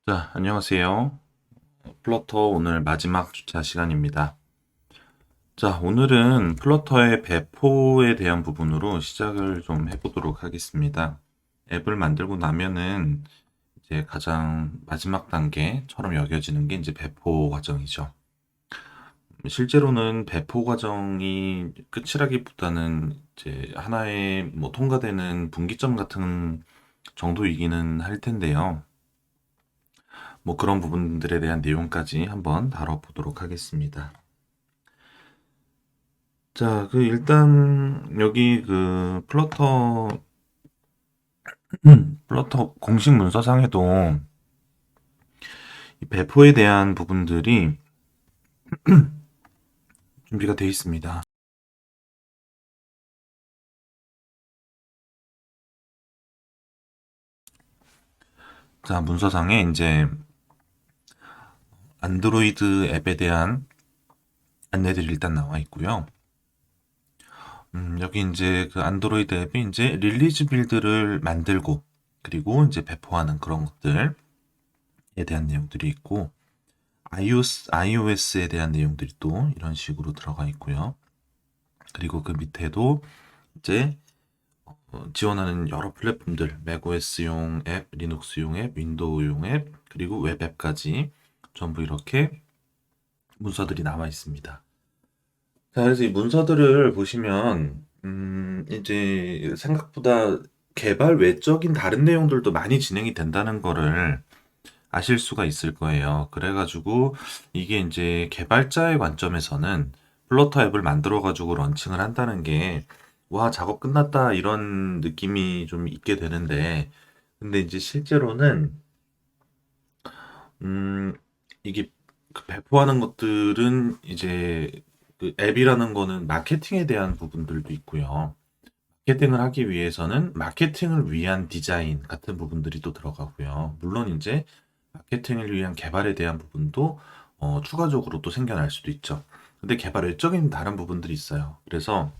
자, 안녕하세요. 플러터 오늘 마지막 주차 시간입니다. 자, 오늘은 플러터의 배포에 대한 부분으로 시작을 좀 해보도록 하겠습니다. 앱을 만들고 나면은 이제 가장 마지막 단계처럼 여겨지는 게 이제 배포 과정이죠. 실제로는 배포 과정이 끝이라기보다는 이제 하나의 뭐 통과되는 분기점 같은 정도이기는 할 텐데요. 뭐 그런 부분들에 대한 내용까지 한번 다뤄보도록 하겠습니다. 자, 일단 여기 플러터 공식 문서상에도 이 배포에 대한 부분들이 준비가 되어 있습니다. 자, 문서상에 이제 안드로이드 앱에 대한 안내들이 일단 나와 있고요. 여기 이제 그 안드로이드 앱이 이제 릴리즈 빌드를 만들고 그리고 이제 배포하는 그런 것들에 대한 내용들이 있고 iOS에 대한 내용들이 또 이런 식으로 들어가 있고요. 그리고 그 밑에도 이제 지원하는 여러 플랫폼들, macOS용 앱, 리눅스용 앱, 윈도우용 앱, 그리고 웹 앱까지 전부 이렇게 문서들이 나와 있습니다. 자, 그래서 이 문서들을 보시면, 이제 생각보다 개발 외적인 다른 내용들도 많이 진행이 된다는 거를 아실 수가 있을 거예요. 그래가지고 이게 이제 개발자의 관점에서는 플러터 앱을 만들어가지고 런칭을 한다는 게, 와, 작업 끝났다, 이런 느낌이 좀 있게 되는데, 근데 이제 실제로는, 음, 이게 그 배포하는 것들은 이제 그 앱이라는 거는 마케팅에 대한 부분들도 있고요. 마케팅을 하기 위해서는 마케팅을 위한 디자인 같은 부분들이 또 들어가고요. 물론 이제 마케팅을 위한 개발에 대한 부분도 추가적으로 또 생겨날 수도 있죠. 근데 개발 외적인 다른 부분들이 있어요. 그래서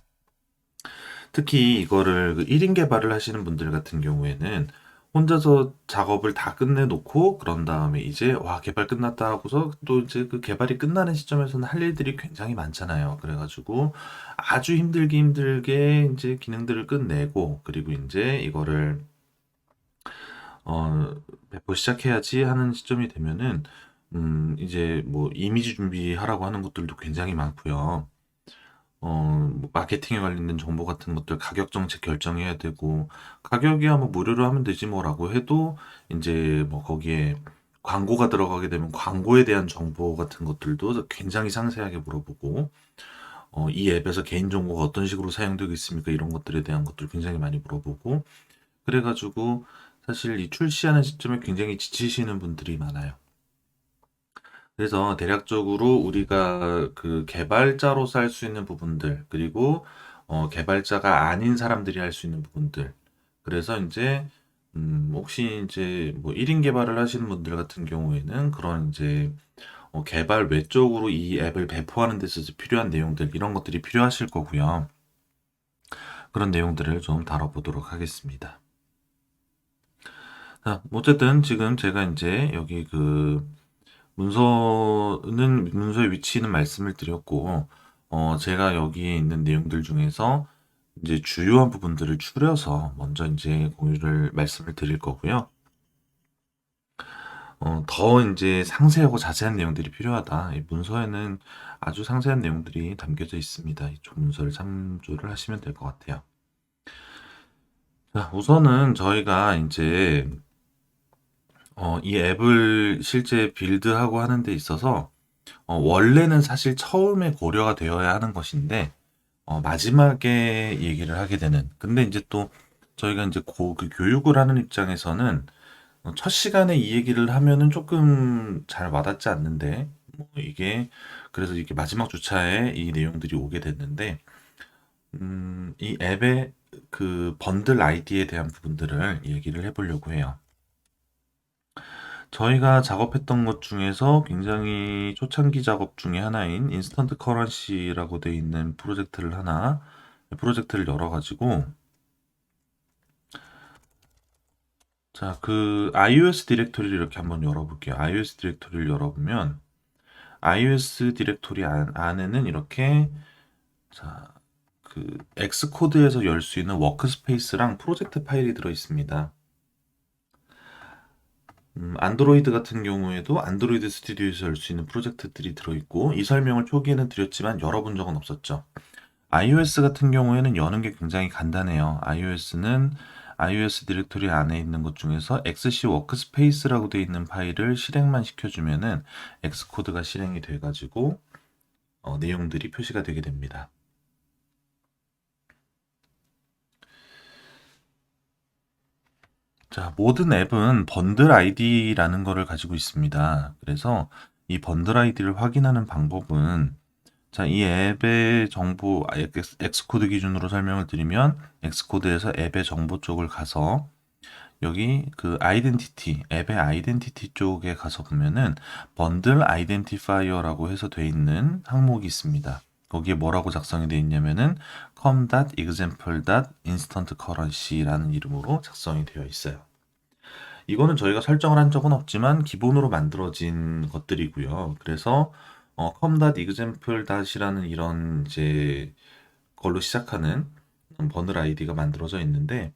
특히 이거를 1인 개발을 하시는 분들 같은 경우에는 혼자서 작업을 다 끝내놓고 그런 다음에 이제 와 개발 끝났다 하고서 또 이제 그 개발이 끝나는 시점에서는 할 일들이 굉장히 많잖아요. 그래가지고 아주 힘들게 이제 기능들을 끝내고 그리고 이제 이거를 배포 시작해야지 하는 시점이 되면은 이제 뭐 이미지 준비하라고 하는 것들도 굉장히 많고요. 뭐 마케팅에 관련된 정보 같은 것들 가격 정책 결정해야 되고 가격이야 뭐 무료로 하면 되지 뭐라고 해도 이제 뭐 거기에 광고가 들어가게 되면 광고에 대한 정보 같은 것들도 굉장히 상세하게 물어보고 이 앱에서 개인정보가 어떤 식으로 사용되고 있습니까? 이런 것들에 대한 것들 굉장히 많이 물어보고 그래가지고 사실 이 출시하는 시점에 굉장히 지치시는 분들이 많아요. 그래서 대략적으로 우리가 그 개발자로서 할 수 있는 부분들, 그리고 개발자가 아닌 사람들이 할 수 있는 부분들. 그래서 이제 혹시 이제 뭐 1인 개발을 하시는 분들 같은 경우에는 그런 이제 개발 외적으로 이 앱을 배포하는 데 있어서 필요한 내용들, 이런 것들이 필요하실 거고요. 그런 내용들을 좀 다뤄보도록 하겠습니다. 자, 어쨌든 지금 제가 이제 여기 문서의 위치는 말씀을 드렸고, 제가 여기에 있는 내용들 중에서 이제 주요한 부분들을 추려서 먼저 이제 공유를 말씀을 드릴 거고요. 더 이제 상세하고 자세한 내용들이 필요하다. 이 문서에는 아주 상세한 내용들이 담겨져 있습니다. 이쪽 문서를 참조를 하시면 될 것 같아요. 자, 우선은 저희가 이제 이 앱을 실제 빌드하고 하는 데 있어서 원래는 사실 처음에 고려가 되어야 하는 것인데 마지막에 얘기를 하게 되는. 근데 이제 또 저희가 이제 그 교육을 하는 입장에서는 첫 시간에 이 얘기를 하면은 조금 잘 와닿지 않는데 뭐 이게 그래서 이게 마지막 주차에 이 내용들이 오게 됐는데 이 앱의 그 번들 아이디에 대한 부분들을 얘기를 해보려고 해요. 저희가 작업했던 것 중에서 굉장히 초창기 작업 중에 하나인 인스턴트 커런시라고 되어 있는 프로젝트를 열어가지고 자, 그 iOS 디렉토리를 이렇게 한번 열어볼게요. iOS 디렉토리를 열어보면 iOS 디렉토리 안에는 이렇게 자, 그 엑스코드에서 열 수 있는 워크스페이스랑 프로젝트 파일이 들어 있습니다. 안드로이드 같은 경우에도 안드로이드 스튜디오에서 열 수 있는 프로젝트들이 들어있고 이 설명을 초기에는 드렸지만 열어본 적은 없었죠. iOS 같은 경우에는 여는 게 굉장히 간단해요. iOS는 iOS 디렉토리 안에 있는 것 중에서 XC 워크스페이스라고 되어 있는 파일을 실행만 시켜주면은 엑스코드가 실행이 돼가지고 내용들이 표시가 되게 됩니다. 자, 모든 앱은 번들 아이디라는 거를 가지고 있습니다. 그래서 이 번들 아이디를 확인하는 방법은 자, 이 앱의 정보, 엑스코드 기준으로 설명을 드리면 엑스코드에서 앱의 정보 쪽을 가서 여기 그 아이덴티티, 앱의 아이덴티티 쪽에 가서 보면은 번들 아이덴티파이어라고 해서 돼 있는 항목이 있습니다. 거기에 뭐라고 작성이 되어 있냐면은 com.example.instantcurrency라는 이름으로 작성이 되어 있어요. 이거는 저희가 설정을 한 적은 없지만 기본으로 만들어진 것들이고요. 그래서 com.example.이라는 이런 이제 걸로 시작하는 번들 아이디가 만들어져 있는데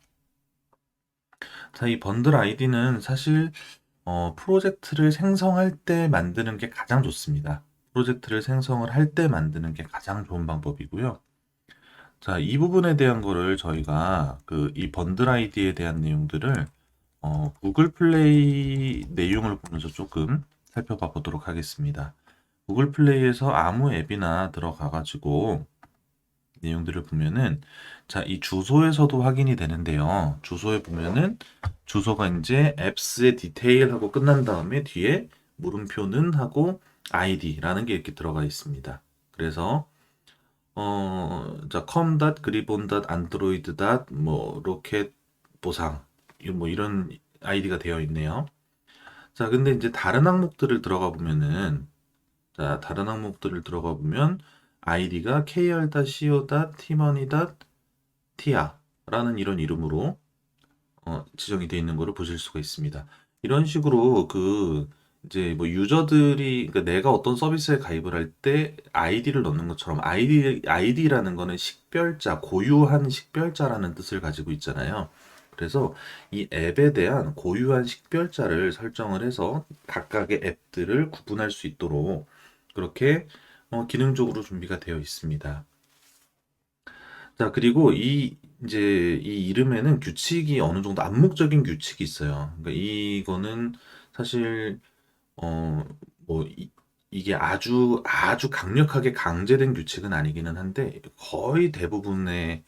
자, 이 번들 아이디는 사실 프로젝트를 생성할 때 만드는 게 가장 좋습니다. 프로젝트를 생성을 할 때 만드는 게 가장 좋은 방법이고요. 자, 이 부분에 대한 거를 저희가 이 번들 아이디에 대한 내용들을 구글 플레이 내용을 보면서 조금 살펴봐 보도록 하겠습니다. 구글 플레이에서 아무 앱이나 들어가가지고 내용들을 보면은 자, 이 주소에서도 확인이 되는데요. 주소에 보면은 주소가 이제 앱스의 디테일 하고 끝난 다음에 뒤에 물음표는 하고 id라는 게 이렇게 들어가 있습니다. 그래서 자, com.gribon.android. 뭐 로켓 보상 뭐 이런 아이디가 되어 있네요. 자, 근데 이제 다른 항목들을 들어가 보면은 자, 다른 항목들을 들어가 보면 아이디가 kr.co.tmoney.t야라는 이런 이름으로 지정이 되어 있는 것을 보실 수가 있습니다. 이런 식으로 이제 뭐 유저들이 그러니까 내가 어떤 서비스에 가입을 할 때 아이디를 넣는 것처럼 아이디라는 거는 식별자, 고유한 식별자라는 뜻을 가지고 있잖아요. 그래서 이 앱에 대한 고유한 식별자를 설정을 해서 각각의 앱들을 구분할 수 있도록 그렇게 기능적으로 준비가 되어 있습니다. 자, 그리고 이제 이 이름에는 규칙이 어느 정도 암묵적인 규칙이 있어요. 그러니까 이거는 사실 어, 뭐 이게 아주 강력하게 강제된 규칙은 아니기는 한데 거의 대부분의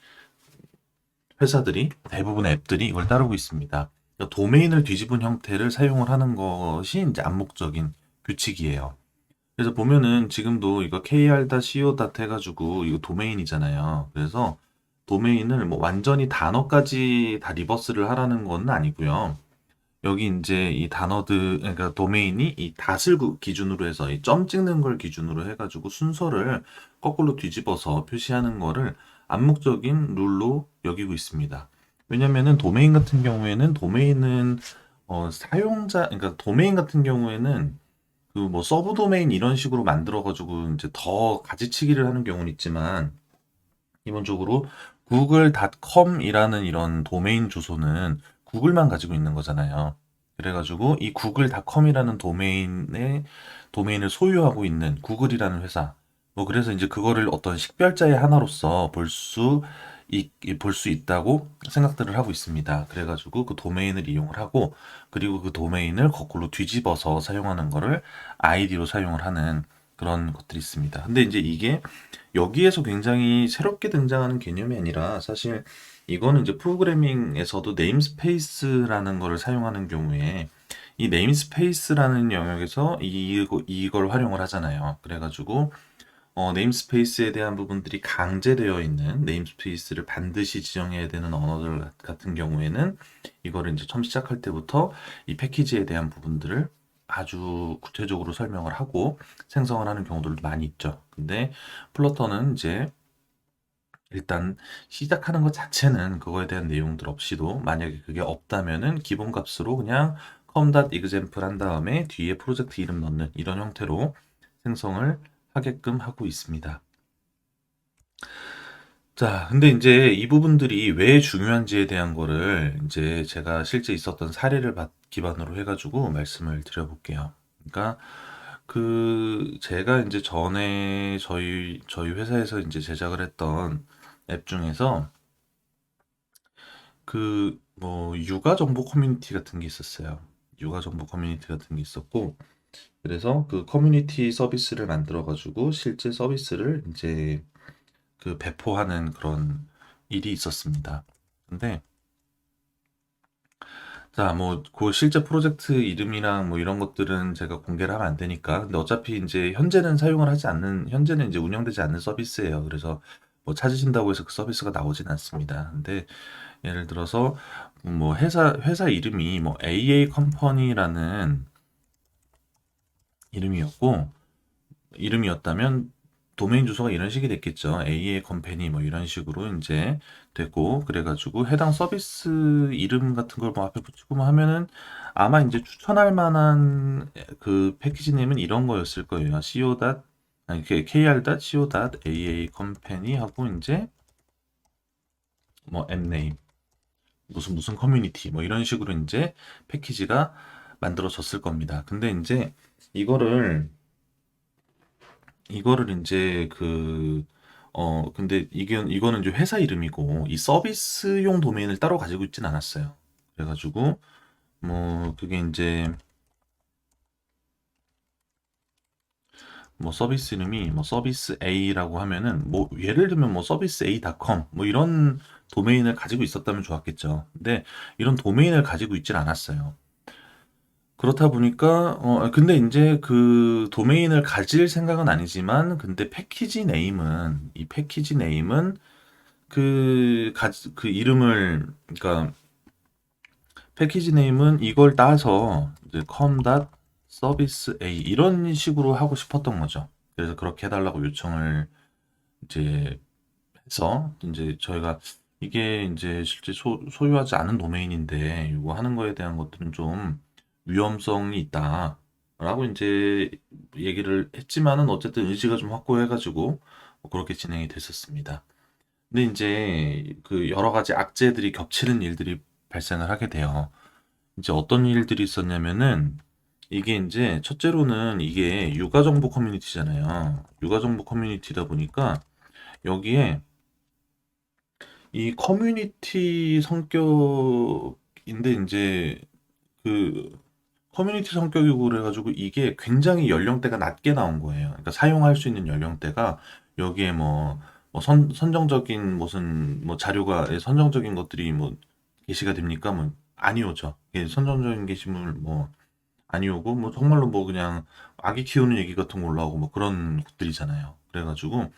회사들이 대부분의 앱들이 이걸 따르고 있습니다. 그러니까 도메인을 뒤집은 형태를 사용을 하는 것이 이제 암묵적인 규칙이에요. 그래서 보면은 지금도 이거 kr.co. 해가지고 이거 도메인이잖아요. 그래서 도메인을 뭐 완전히 단어까지 다 리버스를 하라는 건 아니고요. 여기 이제 이 단어들, 그러니까 도메인이 이 닷을 기준으로 해서 이 점 찍는 걸 기준으로 해가지고 순서를 거꾸로 뒤집어서 표시하는 거를 암묵적인 룰로 여기고 있습니다. 왜냐면은 도메인 같은 경우에는 도메인은 사용자, 그러니까 도메인 같은 경우에는 그 뭐 서브 도메인 이런 식으로 만들어가지고 이제 더 가지치기를 하는 경우는 있지만 기본적으로 google.com이라는 이런 도메인 주소는 구글만 가지고 있는 거잖아요. 그래가지고 이 google.com이라는 도메인을 소유하고 있는 구글이라는 회사. 뭐 그래서 이제 그거를 어떤 식별자의 하나로서 볼 수 있다고 생각들을 하고 있습니다. 그래가지고 그 도메인을 이용을 하고 그리고 그 도메인을 거꾸로 뒤집어서 사용하는 거를 아이디로 사용을 하는 그런 것들이 있습니다. 근데 이제 이게 여기에서 굉장히 새롭게 등장하는 개념이 아니라 사실 이거는 이제 프로그래밍에서도 네임스페이스라는 거를 사용하는 경우에 이 네임스페이스라는 영역에서 이걸 활용을 하잖아요. 그래가지고 네임스페이스에 대한 부분들이 강제되어 있는 네임스페이스를 반드시 지정해야 되는 언어들 같은 경우에는 이거를 이제 처음 시작할 때부터 이 패키지에 대한 부분들을 아주 구체적으로 설명을 하고 생성을 하는 경우들도 많이 있죠. 근데 플러터는 이제 일단 시작하는 것 자체는 그거에 대한 내용들 없이도 만약에 그게 없다면은 기본 값으로 그냥 com.example 한 다음에 뒤에 프로젝트 이름 넣는 이런 형태로 생성을 하게끔 하고 있습니다. 자, 근데 이제 이 부분들이 왜 중요한지에 대한 거를 이제 제가 실제 있었던 사례를 기반으로 해가지고 말씀을 드려볼게요. 그러니까 제가 이제 전에 저희 회사에서 이제 제작을 했던 앱 중에서 뭐 육아 정보 커뮤니티 같은 게 있었어요. 육아 정보 커뮤니티 같은 게 있었고, 그래서 그 커뮤니티 서비스를 만들어 가지고 실제 서비스를 이제 배포하는 그런 일이 있었습니다. 근데 자, 뭐 그 실제 프로젝트 이름이랑 뭐 이런 것들은 제가 공개를 하면 안 되니까. 근데 어차피 이제 현재는 이제 운영되지 않는 서비스예요. 그래서 뭐 찾으신다고 해서 그 서비스가 나오진 않습니다. 근데 예를 들어서 뭐 회사 이름이 뭐 AA 컴퍼니라는 이름이었고, 이름이었다면 도메인 주소가 이런 식이 됐겠죠. AA 컴퍼니 뭐 이런 식으로 이제 됐고, 그래가지고 해당 서비스 이름 같은 걸 뭐 앞에 붙이고 뭐 하면은 아마 이제 추천할 만한 그 패키지 네임은 이런 거였을 거예요. 아니 kr.co.aa 컴퍼니 하고 이제 뭐 앱네임 무슨 커뮤니티 뭐 이런 식으로 이제 패키지가 만들어졌을 겁니다. 근데 이제 이거를 이제 근데 이거는 이제 회사 이름이고 이 서비스용 도메인을 따로 가지고 있진 않았어요. 그래가지고 뭐 그게 이제 뭐 서비스 이름이 뭐 서비스 A라고 하면은 뭐 예를 들면 뭐 서비스 A.com 뭐 이런 도메인을 가지고 있었다면 좋았겠죠. 근데 이런 도메인을 가지고 있질 않았어요. 그렇다 보니까 근데 이제 그 도메인을 가질 생각은 아니지만 근데 패키지 네임은 그 이름을 그러니까 패키지 네임은 이걸 따서 이제 com.service a 이런 식으로 하고 싶었던 거죠. 그래서 그렇게 해달라고 요청을 이제 해서 이제 저희가 이게 이제 실제 소유하지 않은 도메인인데 이거 하는 거에 대한 것들은 좀 위험성이 있다라고 이제 얘기를 했지만은 어쨌든 의지가 좀 확고해가지고 뭐 그렇게 진행이 됐었습니다. 근데 이제 그 여러 가지 악재들이 겹치는 일들이 발생을 하게 돼요. 이제 어떤 일들이 있었냐면은 이게 이제 첫째로는 이게 육아정보 커뮤니티잖아요. 육아정보 커뮤니티다 보니까 여기에 이 커뮤니티 성격인데 이제 그 커뮤니티 성격이고 그래가지고 이게 굉장히 연령대가 낮게 나온 거예요. 그러니까 사용할 수 있는 연령대가 여기에 선정적인 무슨 뭐 자료가 선정적인 것들이 뭐 게시가 됩니까? 뭐 아니 오죠. 예, 선정적인 게시물 뭐 아니 오고 뭐 정말로 뭐 그냥 아기 키우는 얘기 같은 거 올라오고 뭐 그런 것들이잖아요. 그래가지고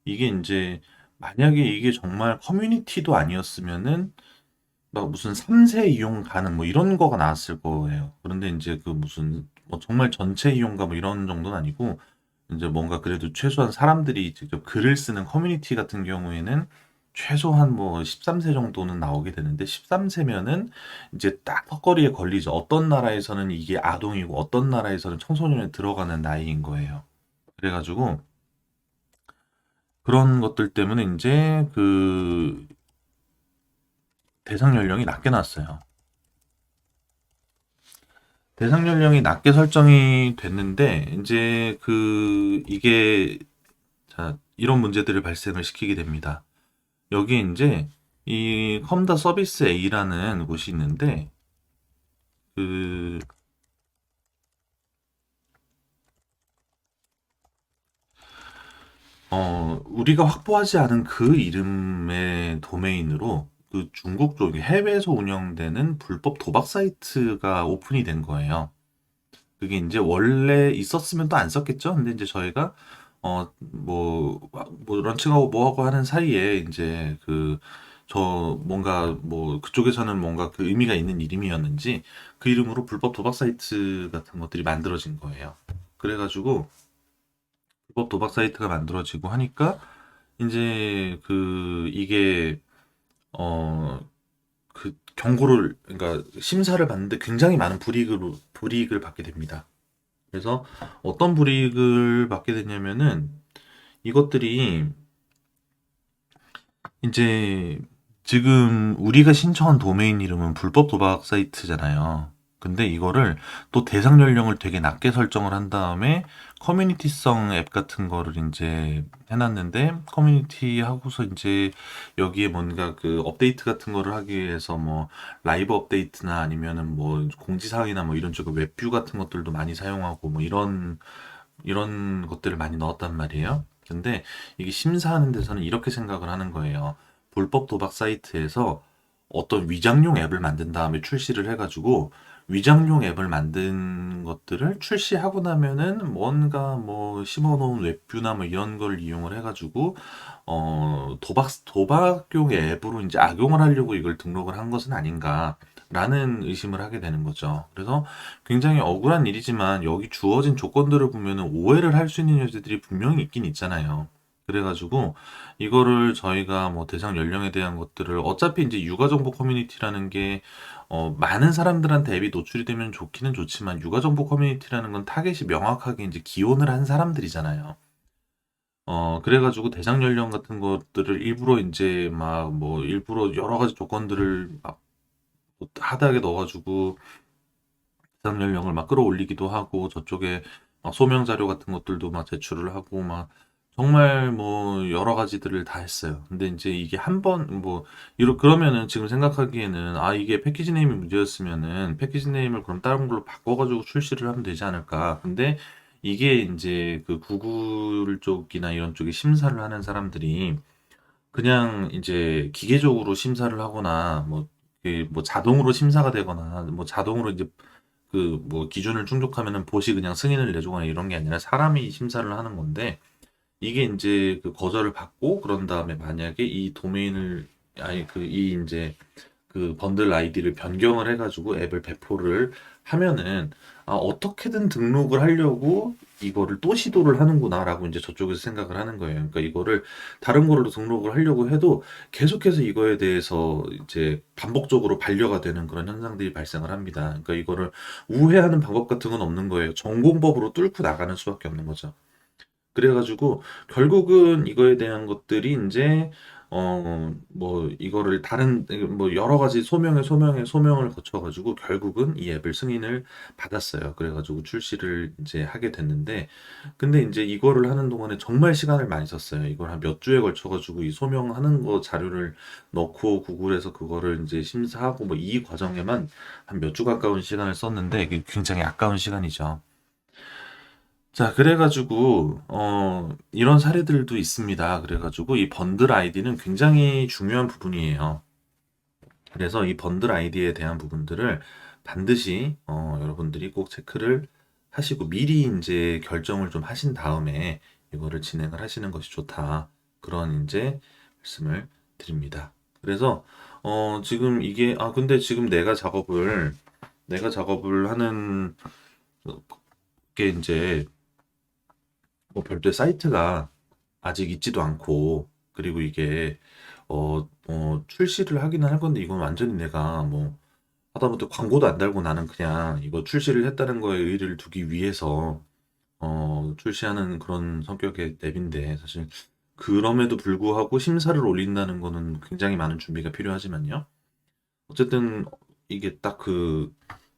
이게 이제 만약에 이게 정말 커뮤니티도 아니었으면은 막 무슨 3세 이용 가능 뭐 이런 거가 나왔을 거예요. 그런데 이제 그 무슨 뭐 정말 전체 이용가 뭐 이런 정도는 아니고 이제 뭔가 그래도 최소한 사람들이 직접 글을 쓰는 커뮤니티 같은 경우에는 최소한 뭐 13세 정도는 나오게 되는데 13세면은 이제 딱 턱걸이에 걸리죠. 어떤 나라에서는 이게 아동이고 어떤 나라에서는 청소년에 들어가는 나이인 거예요. 그래가지고 그런 것들 때문에 이제 대상 연령이 낮게 나왔어요. 대상 연령이 낮게 설정이 됐는데 이제 이게 자 이런 문제들을 발생을 시키게 됩니다. 여기 이제 이 컴다 서비스 A라는 곳이 있는데 그 우리가 확보하지 않은 그 이름의 도메인으로 그 중국 쪽에 해외에서 운영되는 불법 도박 사이트가 오픈이 된 거예요. 그게 이제 원래 있었으면 또 안 썼겠죠? 근데 이제 저희가 뭐 런칭하고 뭐하고 하는 사이에 이제 뭔가 뭐 그쪽에서는 뭔가 그 의미가 있는 이름이었는지 그 이름으로 불법 도박 사이트 같은 것들이 만들어진 거예요. 그래가지고 불법 도박 사이트가 만들어지고 하니까 이제 이게 어 경고를, 그러니까 심사를 받는데 굉장히 많은 불이익을 받게 됩니다. 그래서 어떤 불이익을 받게 되냐면은 이것들이 이제 지금 우리가 신청한 도메인 이름은 불법 도박 사이트잖아요. 근데 이거를 또 대상 연령을 되게 낮게 설정을 한 다음에 커뮤니티성 앱 같은 거를 이제 해놨는데, 커뮤니티 하고서 이제 여기에 뭔가 그 업데이트 같은 거를 하기 위해서 뭐 라이브 업데이트나 아니면은 뭐 공지사항이나 뭐 이런 쪽의 웹뷰 같은 것들도 많이 사용하고 뭐 이런 것들을 많이 넣었단 말이에요. 근데 이게 심사하는 데서는 이렇게 생각을 하는 거예요. 불법 도박 사이트에서 어떤 위장용 앱을 만든 다음에 출시를 해가지고, 위장용 앱을 만든 것들을 출시하고 나면은 뭔가 뭐 심어놓은 웹뷰나 뭐 이런 걸 이용을 해가지고 도박용 앱으로 이제 악용을 하려고 이걸 등록을 한 것은 아닌가라는 의심을 하게 되는 거죠. 그래서 굉장히 억울한 일이지만 여기 주어진 조건들을 보면은 오해를 할 수 있는 여지들이 분명히 있긴 있잖아요. 그래가지고 이거를 저희가 뭐 대상 연령에 대한 것들을, 어차피 이제 육아정보 커뮤니티라는 게 많은 사람들한테 앱이 노출이 되면 좋기는 좋지만, 육아정보 커뮤니티라는 건 타겟이 명확하게 이제 기혼을 한 사람들이잖아요. 그래가지고 대상 연령 같은 것들을 일부러 이제 막 뭐 일부러 여러 가지 조건들을 막 하다하게 넣어가지고 대상 연령을 막 끌어올리기도 하고, 저쪽에 막 소명 자료 같은 것들도 막 제출을 하고 막 정말 뭐 여러 가지들을 다 했어요. 근데 이제 이게 한 번 뭐 그러면은 지금 생각하기에는, 아 이게 패키지 네임이 문제였으면은 패키지 네임을 그럼 다른 걸로 바꿔가지고 출시를 하면 되지 않을까. 근데 이게 이제 그 구글 쪽이나 이런 쪽에 심사를 하는 사람들이 그냥 이제 기계적으로 심사를 하거나 뭐 자동으로 심사가 되거나 뭐 자동으로 이제 뭐 기준을 충족하면은 보시 그냥 승인을 내주거나 이런 게 아니라 사람이 심사를 하는 건데, 이게 이제 그 거절을 받고 그런 다음에 만약에 이 도메인을, 아니 이 이제 그 번들 아이디를 변경을 해가지고 앱을 배포를 하면은, 아 어떻게든 등록을 하려고 이거를 또 시도를 하는구나라고 이제 저쪽에서 생각을 하는 거예요. 그러니까 이거를 다른 걸로 등록을 하려고 해도 계속해서 이거에 대해서 이제 반복적으로 반려가 되는 그런 현상들이 발생을 합니다. 그러니까 이거를 우회하는 방법 같은 건 없는 거예요. 전공법으로 뚫고 나가는 수밖에 없는 거죠. 그래가지고 결국은 이거에 대한 것들이 이제 뭐 이거를 다른 뭐 여러 가지 소명을 거쳐가지고 결국은 이 앱을 승인을 받았어요. 그래가지고 출시를 이제 하게 됐는데, 근데 이제 이거를 하는 동안에 정말 시간을 많이 썼어요. 이걸 한 몇 주에 걸쳐가지고 이 소명하는 거 자료를 넣고 구글에서 그거를 이제 심사하고 뭐 이 과정에만 한 몇 주 가까운 시간을 썼는데, 이게 굉장히 아까운 시간이죠. 자, 그래가지고, 이런 사례들도 있습니다. 그래가지고, 이 번들 아이디는 굉장히 중요한 부분이에요. 그래서 이 번들 아이디에 대한 부분들을 반드시, 여러분들이 꼭 체크를 하시고, 미리 이제 결정을 좀 하신 다음에 이거를 진행을 하시는 것이 좋다. 그런 이제 말씀을 드립니다. 그래서, 지금 이게, 근데 지금 내가 작업을 하는 게 이제, 뭐 별도의 사이트가 아직 있지도 않고, 그리고 이게 출시를 하기는 할 건데, 이건 완전히 내가 뭐 하다못해 광고도 안 달고 나는 그냥 이거 출시를 했다는 거에 의의를 두기 위해서 출시하는 그런 성격의 앱인데, 사실 그럼에도 불구하고 심사를 올린다는 거는 굉장히 많은 준비가 필요하지만요. 어쨌든 이게 딱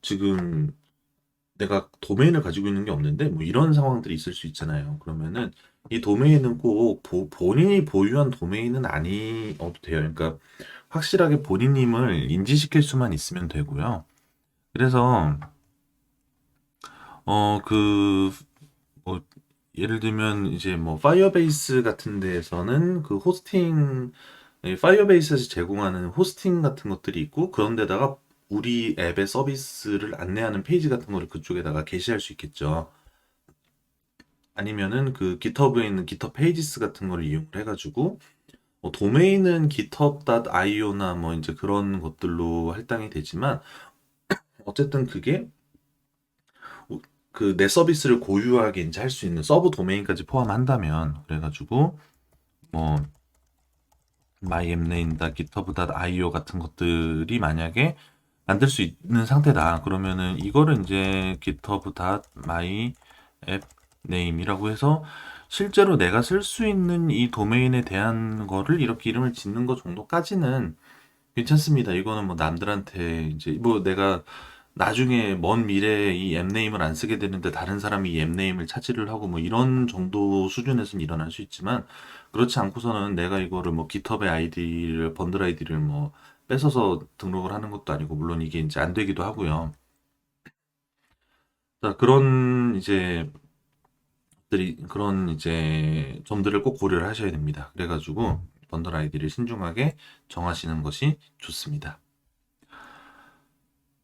지금 내가 도메인을 가지고 있는 게 없는데 뭐 이런 상황들이 있을 수 있잖아요. 그러면은 이 도메인은 꼭 본인이 보유한 도메인은 아니어도 돼요. 그러니까 확실하게 본인임을 인지시킬 수만 있으면 되고요. 그래서 뭐 예를 들면 이제 뭐 파이어베이스 같은 데에서는 파이어베이스에서 제공하는 호스팅 같은 것들이 있고, 그런 데다가 우리 앱의 서비스를 안내하는 페이지 같은 거를 그쪽에다가 게시할 수 있겠죠. 아니면은 그 GitHub에 있는 GitHub 페이지스 같은 걸 이용을 해가지고, 뭐 도메인은 github.io나 뭐 이제 그런 것들로 할당이 되지만, 어쨌든 그게 그 내 서비스를 고유하게 이제 할 수 있는 서브 도메인까지 포함한다면, 그래가지고 뭐 myMName.github.io 같은 것들이 만약에 만들 수 있는 상태다. 그러면은 이거를 이제 github.myAppName이라고 해서 실제로 내가 쓸 수 있는 이 도메인에 대한 거를 이렇게 이름을 짓는 것 정도까지는 괜찮습니다. 이거는 뭐 남들한테 이제 뭐 내가 나중에 먼 미래에 이 앱네임을 안 쓰게 되는데 다른 사람이 이 앱네임을 차지를 하고 뭐 이런 정도 수준에서는 일어날 수 있지만 그렇지 않고서는 내가 이거를 뭐 깃허브의 아이디를 번들 아이디를 뭐 뺏어서 등록을 하는 것도 아니고 물론 이게 이제 안 되기도 하고요. 자, 그런 이제 점들을 꼭 고려를 하셔야 됩니다. 그래가지고 번들 아이디를 신중하게 정하시는 것이 좋습니다.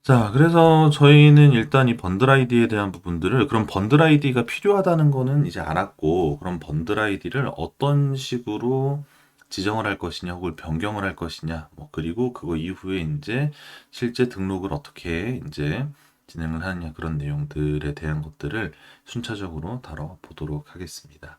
자, 그래서 저희는 일단 이 번들 아이디에 대한 부분들을, 그럼 번들 아이디가 필요하다는 거는 이제 알았고, 그럼 번들 아이디를 어떤 식으로 지정을 할 것이냐, 혹은 변경을 할 것이냐, 뭐, 그리고 그거 이후에 이제 실제 등록을 어떻게 이제 진행을 하느냐, 그런 내용들에 대한 것들을 순차적으로 다뤄보도록 하겠습니다.